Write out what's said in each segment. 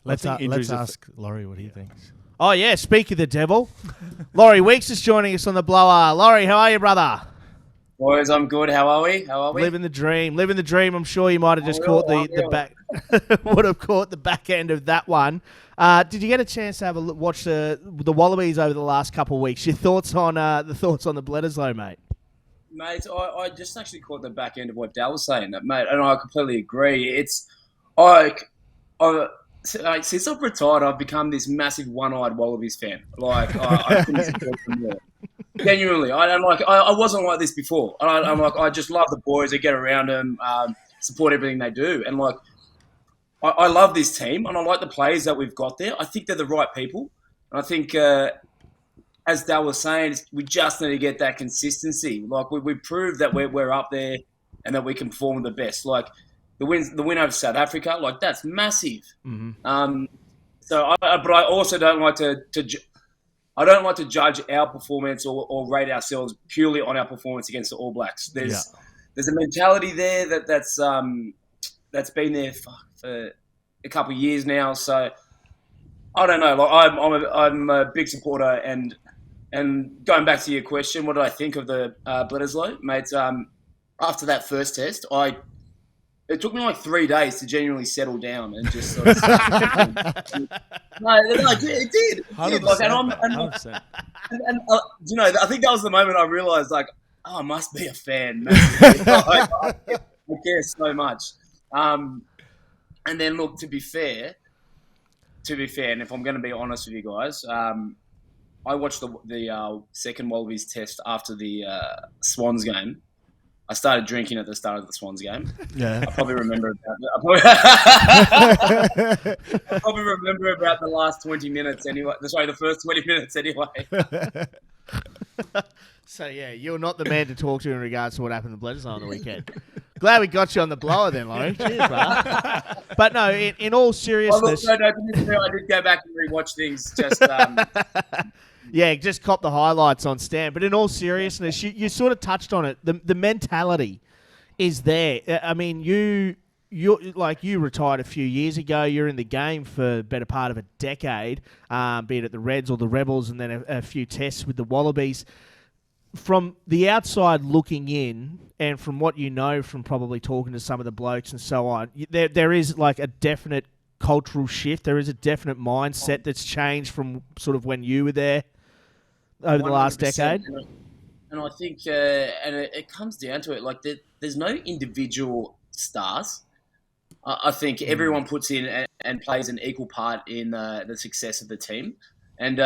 Let's ask Laurie what he thinks. Oh, yeah, speak of the devil. Laurie Weeks is joining us on the blower. Laurie, how are you, brother? Boys, I'm good. How are we? Living the dream. Living the dream. I'm sure you might have just caught the back. Would have caught the back end of that one. Did you get a chance to have a look, watch the Wallabies over the last couple of weeks? Your thoughts on the Bledisloe, mate? Mate, I just actually caught the back end of what Dal was saying, mate, and I completely agree. It's since I've retired, I've become this massive one-eyed Wallabies fan. Like I couldn't support them more. Genuinely, I wasn't like this before. I'm like, I just love the boys. I get around them, support everything they do, and like, I love this team, and I like the players that we've got there. I think they're the right people, and I think, as Dal was saying, we just need to get that consistency. Like we proved that we're up there, and that we can perform the best. Like the win over South Africa, like that's massive. Mm-hmm. But I also don't like to I don't like to judge our performance or rate ourselves purely on our performance against the All Blacks. There's a mentality there that's been there for a couple of years now. So I don't know. Like I'm a big supporter, and going back to your question, what did I think of the Bledisloe, mate? After that first test, it took me like 3 days to genuinely settle down and just sort of No, it did. 100%. And you know, I think that was the moment I realised, like, I must be a fan. I care so much. And then, look, to be fair, and if I'm going to be honest with you guys, I watched the second Wallabies test after the Swans game. I started drinking at the start of the Swans game. Yeah, I probably remember about the last 20 minutes anyway. Sorry, the first 20 minutes anyway. So yeah, you're not the man to talk to in regards to what happened to Bledisloe on the weekend. Glad we got you on the blower then, Laurie. Cheers, bro. But no, in all seriousness, I did go back and rewatch things. Just yeah, just cop the highlights on Stan. But in all seriousness, you sort of touched on it. The mentality is there. I mean, you retired a few years ago. You're in the game for the better part of a decade, be it at the Reds or the Rebels, and then a few tests with the Wallabies. From the outside looking in, and from what you know from probably talking to some of the blokes and so on, there is like a definite cultural shift. There is a definite mindset that's changed from sort of when you were there over the last decade. And I think, and it comes down to it, like there's no individual stars. I think everyone puts in and plays an equal part in the success of the team. And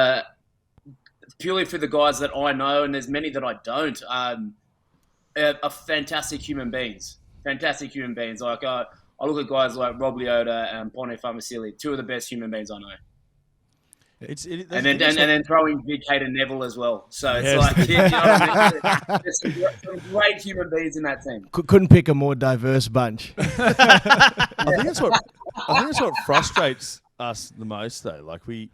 purely for the guys that I know, and there's many that I don't, are fantastic human beings. Fantastic human beings. Like I look at guys like Rob Leota and Pone Famasili, two of the best human beings I know. And then throwing Big Hayden Neville as well. So it's like, you know what I mean? There's some great human beings in that team. Couldn't pick a more diverse bunch. I think that's what frustrates us the most, though. Like we've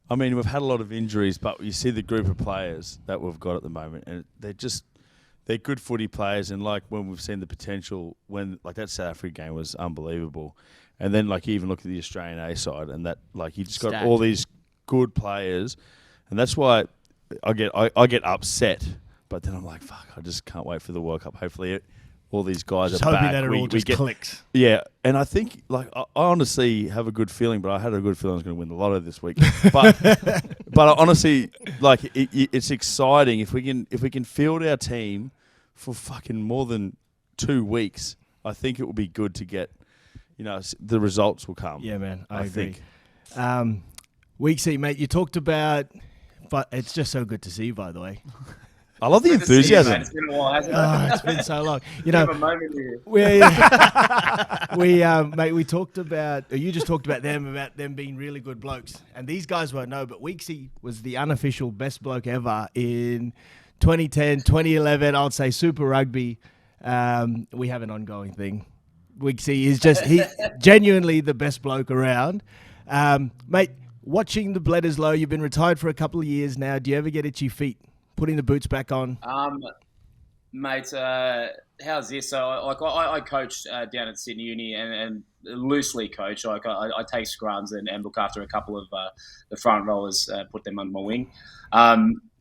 had a lot of injuries, but you see the group of players that we've got at the moment, and they're good footy players. And like when we've seen the potential, when like that South Africa game was unbelievable, and then like you even look at the Australian A side, and that like you just got all these good players, and that's why I get upset. But then I'm like, fuck, I just can't wait for the World Cup. Hopefully, all these guys just are back. Hoping that it all just clicks. Yeah, and I think like I honestly have a good feeling, but I had a good feeling I was going to win the lotto this week. But I honestly like it's exciting if we can field our team for fucking more than 2 weeks. I think it will be good to get, the results will come. Yeah, man, I agree. Think. Weeksy, mate, you talked about, but it's just so good to see you, by the way. I love the enthusiasm. It's been a while, hasn't it? It's been so long. Mate, we talked about, or you just talked about them being really good blokes. And these guys won't know, but Weeksy was the unofficial best bloke ever in 2010, 2011, I would say Super Rugby. We have an ongoing thing. Weeksy is he genuinely the best bloke around. Mate, watching the Bledisloe, you've been retired for a couple of years now. Do you ever get itchy feet putting the boots back on? Mate, how's this? So, I coached down at Sydney Uni, and loosely coach. Like I take scrums and look after a couple of the front rowers, put them under my wing.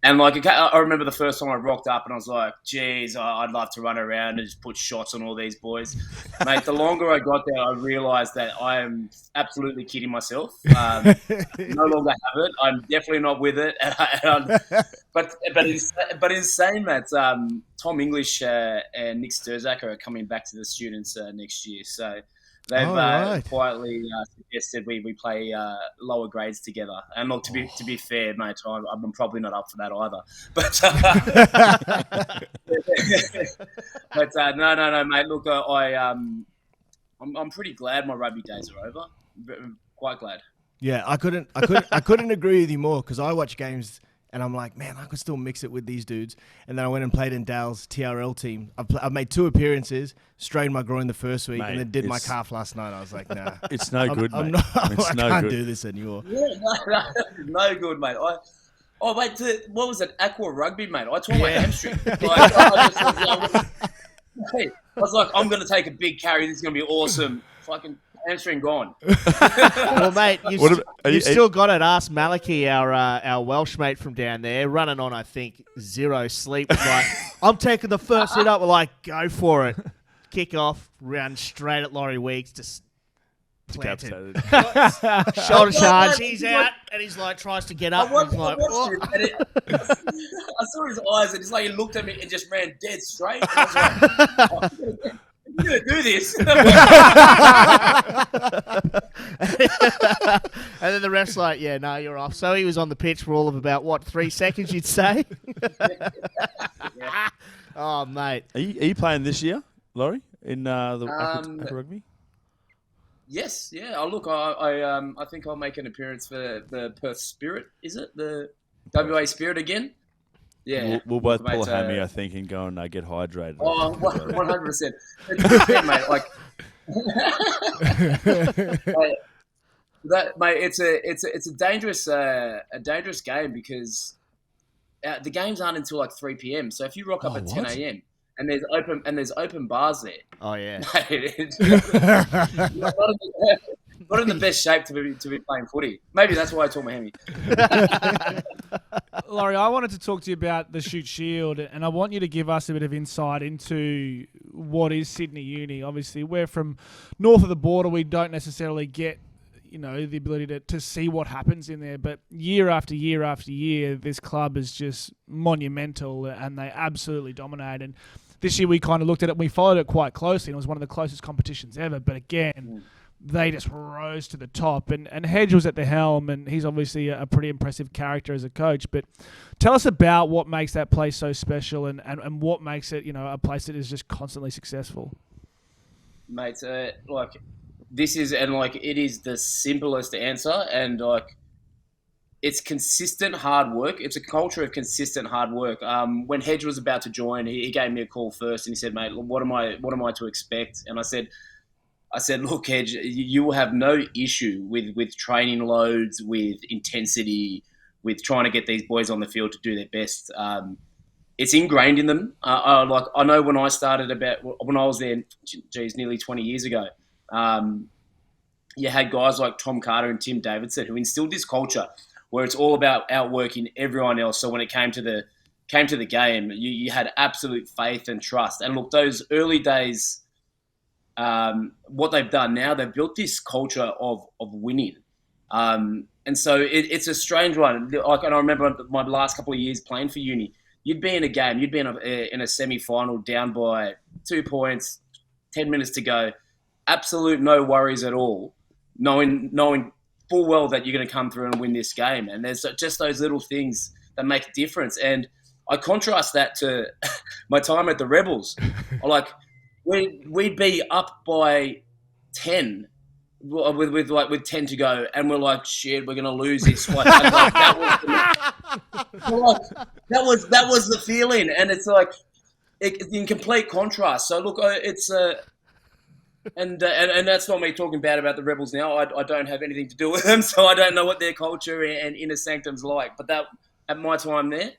And like I remember the first time I rocked up and I was like, geez, I'd love to run around and just put shots on all these boys. Mate, the longer I got there, I realised that I am absolutely kidding myself. No longer have it. I'm definitely not with it. But in saying that, Tom English and Nick Sturzak are coming back to the students next year. So they've quietly suggested we play lower grades together. And look, to be fair, mate, I'm probably not up for that either. But no, mate. Look, I'm pretty glad my rugby days are over. Quite glad. Yeah, I couldn't agree with you more, because I watch games and I'm like, man, I could still mix it with these dudes. And then I went and played in Dale's TRL team. I've made 2 appearisses, strained my groin the first week, and then did my calf last night. I was like, nah. It's no good, mate. I can't do this anymore. Yeah, no good, mate. What was it? Aqua Rugby, mate. I tore my hamstring. I was like, I'm going to take a big carry. This is going to be awesome. Fucking hamstring gone. Well, mate, you've still got it. Ask Maliki, our Welsh mate from down there, running on, I think, 0 sleep. Like, I'm taking the first hit up. We're like, go for it. Kick off, run straight at Laurie Weeks, just planted. Shoulder charge, he's out, and he's like, tries to get up. I saw his eyes, and it's like he looked at me and just ran dead straight. And I was like, I'm going to do this. And then the ref's like, yeah, no, you're off. So he was on the pitch for all of about, 3 seconds, you'd say? Yeah. Oh, mate. Are you playing this year, Laurie, in the Aqua Rugby? Yes, yeah. Oh, look, I think I'll make an appearance for the Perth Spirit. Is it the WA Spirit again? Yeah, we'll both pull a hammy, I think, and go and get hydrated. Oh, 100%. Mate, it's a dangerous game, because the games aren't until like 3 p.m. So if you rock up at 10 a.m. and there's open bars there. Oh yeah. Mate, not in the best shape to be playing footy. Maybe that's why I tore my hammy. Laurie, I wanted to talk to you about the Shoot Shield, and I want you to give us a bit of insight into what is Sydney Uni. Obviously, we're from north of the border. We don't necessarily get, the ability to see what happens in there. But year after year after year, this club is just monumental, and they absolutely dominate. And this year we kind of looked at it, and we followed it quite closely, and it was one of the closest competitions ever. But again, they just rose to the top, and Hedge was at the helm, and he's obviously a pretty impressive character as a coach. But tell us about what makes that place so special, and what makes it, a place that is just constantly successful. Mate, it is the simplest answer, and it's consistent hard work. It's a culture of consistent hard work. When Hedge was about to join, he gave me a call first, and he said, "Mate, what am I to expect?" And I said, look, Hedge, you will have no issue with training loads, with intensity, with trying to get these boys on the field to do their best. It's ingrained in them. I know when I started when I was there, nearly 20 years ago, you had guys like Tom Carter and Tim Davidson who instilled this culture where it's all about outworking everyone else. So when it came to the game, you had absolute faith and trust. And look, those early days, what they've done now, they've built this culture of winning. And so it's a strange one. And I remember my last couple of years playing for uni, you'd be in a game, you'd be in a semi-final down by 2 points, 10 minutes to go, absolute no worries at all, knowing full well that you're going to come through and win this game. And there's just those little things that make a difference. And I contrast that to my time at the Rebels. We'd be up by 10 with 10 to go, and we're like, shit, we're gonna lose this. That was the feeling, and it's like it's in complete contrast. So look, and that's not me talking bad about the Rebels now. I don't have anything to do with them, so I don't know what their culture and inner sanctum's like. But that at my time there,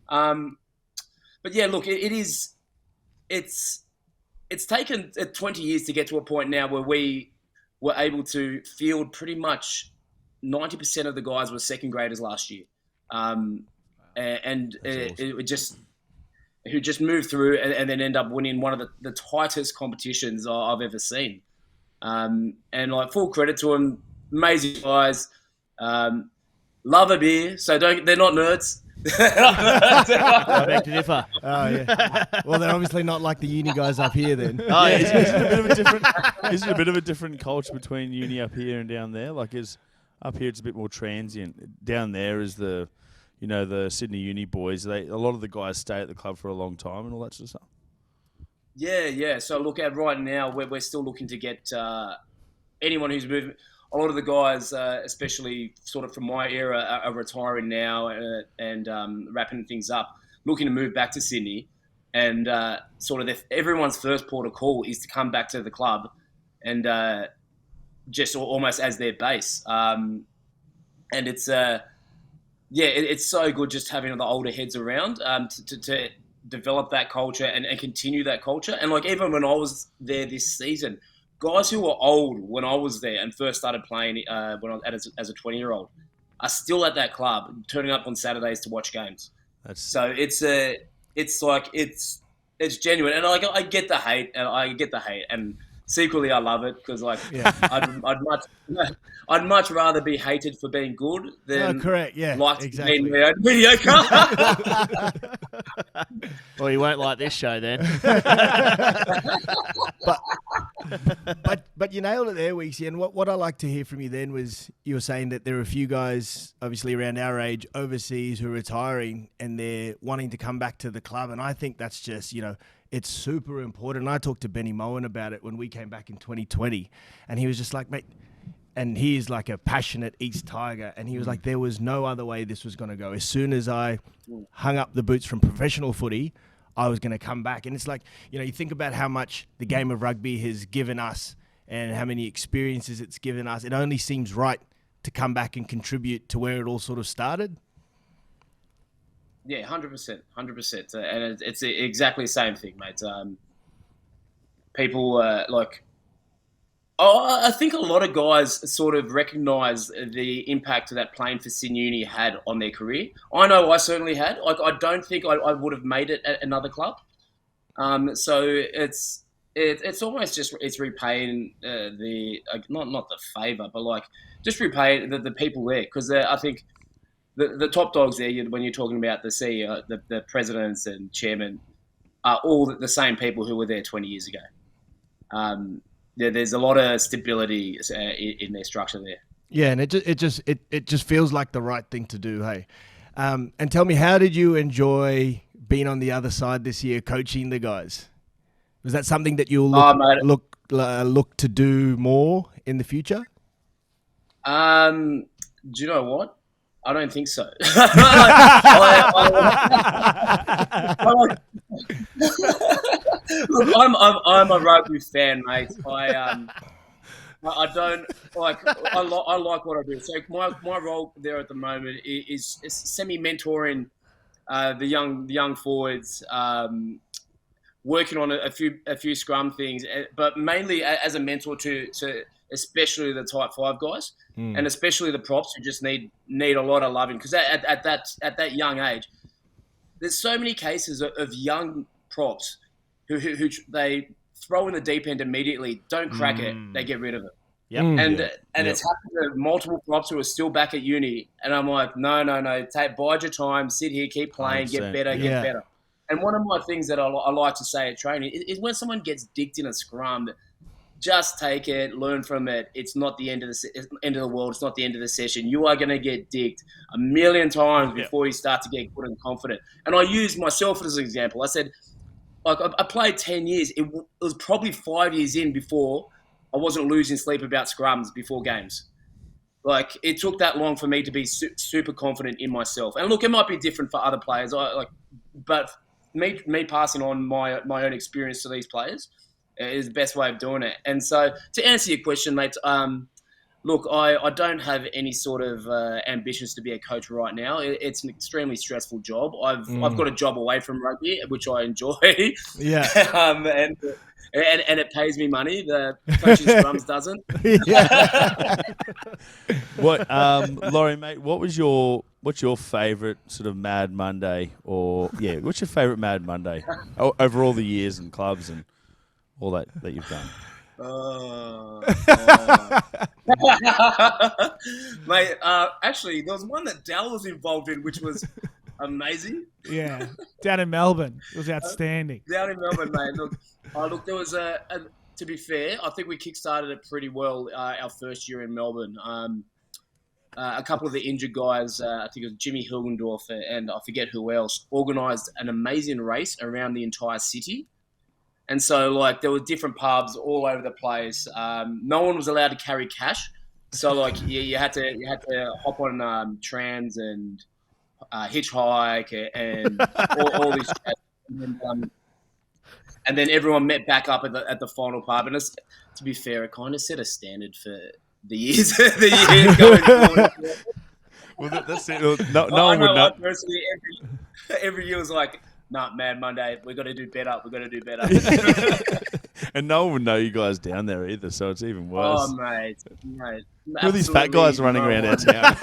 but yeah, look, it's taken 20 years to get to a point now where were able to field pretty much 90% of the guys were second graders last year. Awesome. It just who just moved through and then end up winning one of the tightest competitions I've ever seen. And like full credit to them, amazing guys. Love a beer, so they're not nerds. I beg to differ. Oh yeah. Well, they're obviously not like the uni guys up here then. Oh, yeah. Is it a bit of a different? Is it a bit of a different culture between uni up here and down there? Like, is up here it's a bit more transient. Down there is the Sydney uni boys. A lot of the guys stay at the club for a long time and all that sort of stuff. Yeah. So look at right now, we're still looking to get anyone who's moving. A lot of the guys, especially sort of from my era, are retiring now and wrapping things up, looking to move back to Sydney. And sort of everyone's first port of call is to come back to the club and just almost as their base. And it's, it's so good just having the older heads around to develop that culture and continue that culture. And like even when I was there this season, guys who were old when I was there and first started playing when I was as a 20-year-old are still at that club, turning up on Saturdays to watch games. So it's genuine, and I get the hate, and secretly I love it because I'd much rather be hated for being good than correct, yeah, exactly. Being mediocre. Well, you won't like this show then. But you nailed it there, Weeksy. And what I like to hear from you then was you were saying that there are a few guys, obviously around our age, overseas who are retiring and they're wanting to come back to the club. And I think that's just, it's super important. And I talked to Benny Moen about it when we came back in 2020. And he was just like, mate, and he is like a passionate East Tiger. And he was like, there was no other way this was going to go. As soon as I hung up the boots from professional footy, I was going to come back. And it's like, you think about how much the game of rugby has given us and how many experiences it's given us. It only seems right to come back and contribute to where it all sort of started. Yeah, 100%. And it's exactly the same thing, mate. People I think a lot of guys sort of recognise the impact that playing for Sydney Uni had on their career. I know I certainly had. Like, I don't think I would have made it at another club. So it's almost just it's repaying not the favour, but like just repay the people there because I think the top dogs there when you're talking about the CEO, the presidents and chairman are all the same people who were there 20 years ago. There's a lot of stability in their structure there. Yeah, and it just feels like the right thing to do. Hey, and tell me, how did you enjoy being on the other side this year, coaching the guys? Was that something that you'll look to do more in the future? Do you know what? I don't think so. Look, I'm a rugby fan, mate. I don't like. I like what I do. So my role there at the moment is semi-mentoring the young forwards, working on a few scrum things, but mainly as a mentor to especially the type 5 guys, and especially the props who just need a lot of loving because at that young age, there's so many cases of young props who they throw in the deep end immediately, don't crack it, they get rid of it. Yep. And it's happened to multiple props who are still back at uni, and I'm like, no, bide your time, sit here, keep playing, 100%. Get better. And one of my things that I like to say at training is when someone gets dicked in a scrum, just take it, learn from it. It's not the end of the world. It's not the end of the session. You are going to get dicked a million times before you start to get good and confident. And I use myself as an example. I said, like, I played 10 years. It was probably 5 years in before I wasn't losing sleep about scrums before games. Like, it took that long for me to be super confident in myself. And look, it might be different for other players. But me passing on my own experience to these players is the best way of doing it. And so to answer your question, mate, Look, I don't have any sort of ambitions to be a coach right now. It's an extremely stressful job. I've got a job away from rugby, which I enjoy. Yeah. and it pays me money. The coaching scrums doesn't. What, Laurie, mate? What's your favourite sort of Mad Monday, what's your favourite Mad Monday over all the years and clubs and all that you've done? Mate, actually, there was one that Dal was involved in, which was amazing. Yeah, down in Melbourne, it was outstanding. Down in Melbourne, mate. Look, there was to be fair, I think we kickstarted it pretty well our first year in Melbourne. A couple of the injured guys, I think it was Jimmy Hilgendorf and I forget who else, organised an amazing race around the entire city. And so, like, there were different pubs all over the place. No one was allowed to carry cash, so like you had to hop on trams and hitchhike and all this. And then everyone met back up at the final pub. And to be fair, it kind of set a standard for the years going forward. Well, that's it. No one would know. Personally, every year was like, nah, Mad Monday, we've got to do better. And no one would know you guys down there either, so it's even worse. Oh, mate. Who are these fat guys running around our town?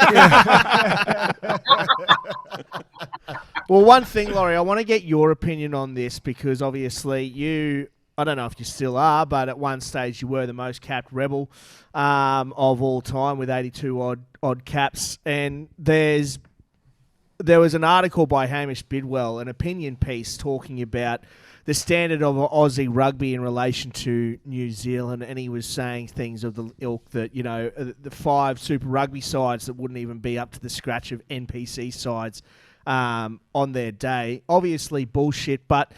Well, one thing, Laurie, I want to get your opinion on this because obviously I don't know if you still are, but at one stage you were the most capped Rebel of all time with 82 odd caps. And there was an article by Hamish Bidwell, an opinion piece talking about the standard of Aussie rugby in relation to New Zealand, and he was saying things of the ilk that, the 5 Super Rugby sides that wouldn't even be up to the scratch of NPC sides on their day. Obviously bullshit, but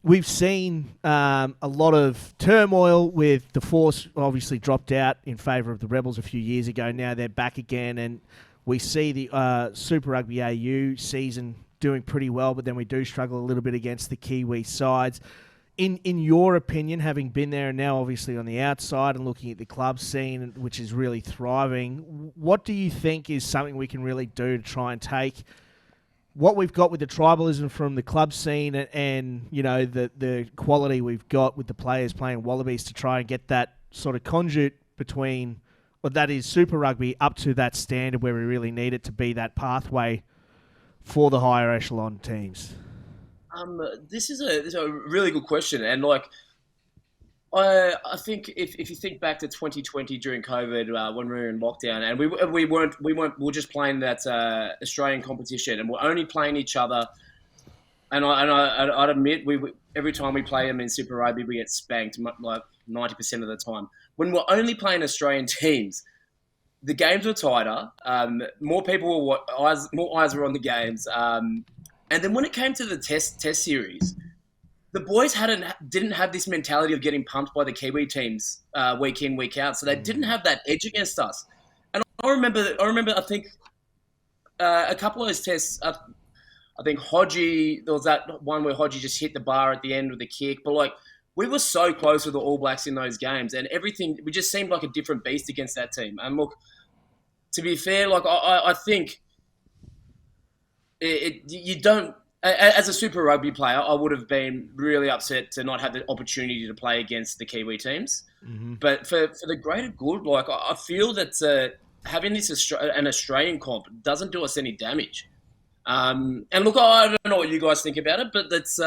we've seen a lot of turmoil with the Force obviously dropped out in favour of the Rebels a few years ago. Now they're back again, and we see the Super Rugby AU season doing pretty well, but then we do struggle a little bit against the Kiwi sides. In your opinion, having been there and now obviously on the outside and looking at the club scene, which is really thriving, what do you think is something we can really do to try and take what we've got with the tribalism from the club scene and the quality we've got with the players playing Wallabies to try and get that sort of conduit between, or that is Super Rugby, up to that standard where we really need it to be that pathway for the higher echelon teams? This is a really good question, and I think if you think back to 2020 during COVID when we were in lockdown, and we were just playing that Australian competition, and we're only playing each other. And I'd admit every time we play them in Super Rugby, we get spanked like 90% of the time. When we're only playing Australian teams, the games were tighter. More eyes were on the games. And then when it came to the test series, the boys didn't have this mentality of getting pumped by the Kiwi teams week in, week out. So they didn't have that edge against us. And I remember. I think a couple of those tests. I think Hodgie. There was that one where Hodgie just hit the bar at the end with the kick. But we were so close with the All Blacks in those games, and everything. We just seemed like a different beast against that team. And look, to be fair, I think you don't. As a Super Rugby player, I would have been really upset to not have the opportunity to play against the Kiwi teams. Mm-hmm. But for the greater good, I feel that having an Australian comp doesn't do us any damage. And look, I don't know what you guys think about it, but that's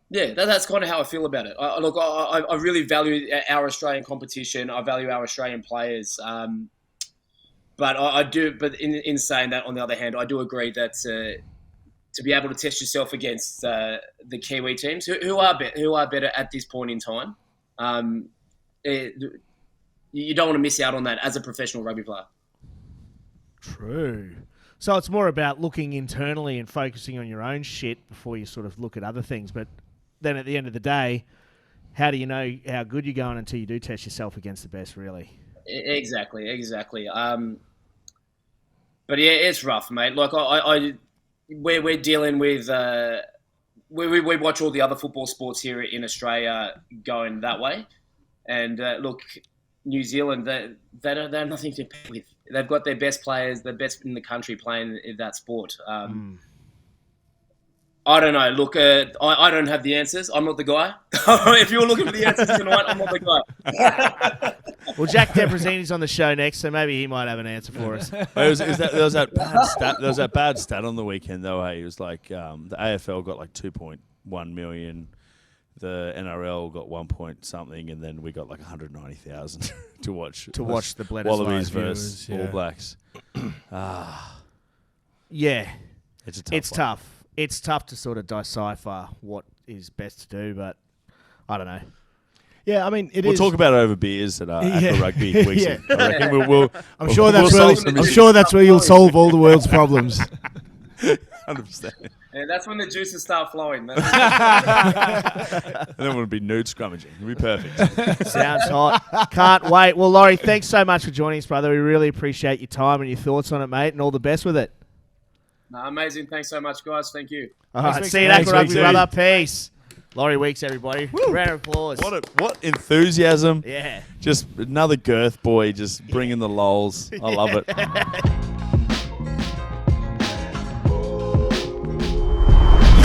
that's kind of how I feel about it. I really value our Australian competition. I value our Australian players. But I do. But in saying that, on the other hand, I do agree that to be able to test yourself against the Kiwi teams who are better at this point in time, you don't want to miss out on that as a professional rugby player. True. So it's more about looking internally and focusing on your own shit before you sort of look at other things. But then at the end of the day, how do you know how good you're going until you do test yourself against the best, really? Exactly. But yeah, it's rough, mate. We're dealing with. We watch all the other football sports here in Australia going that way, and look, New Zealand, they have nothing to compete with. They've got their best players, the best in the country playing in that sport. I don't know. Look, I don't have the answers. I'm not the guy. If you're looking for the answers tonight, I'm not the guy. Well, Jack Debrezini's on the show next, so maybe he might have an answer for us. There was that bad stat on the weekend though. Hey, it was like the AFL got like 2.1 million, the NRL got 1 point something, and then we got like 190,000 to watch The Bledisloe Wallabies viewers, versus yeah. All Blacks. Yeah, It's a tough. it's tough. It's tough to sort of decipher what is best to do, but I don't know. Yeah, I mean, We'll talk about it over beers at the rugby weeks. Yeah. I reckon we'll I'm sure that's we'll where solve some I'm issues. sure that's where you'll solve all the world's problems. 100%. Yeah, that's when the juices start flowing. And then we'll be nude scrummaging. It'll be perfect. Sounds hot. Can't wait. Well, Laurie, thanks so much for joining us, brother. We really appreciate your time and your thoughts on it, mate, and all the best with it. Amazing. Thanks so much, guys. Thank you. All right, Thanks, see you Weeks. next Thanks, rugby, Weeks. brother. Peace. Laurie Weeks, everybody. Round of applause. What enthusiasm. Yeah. Just another girth boy just bringing the lols. I love it.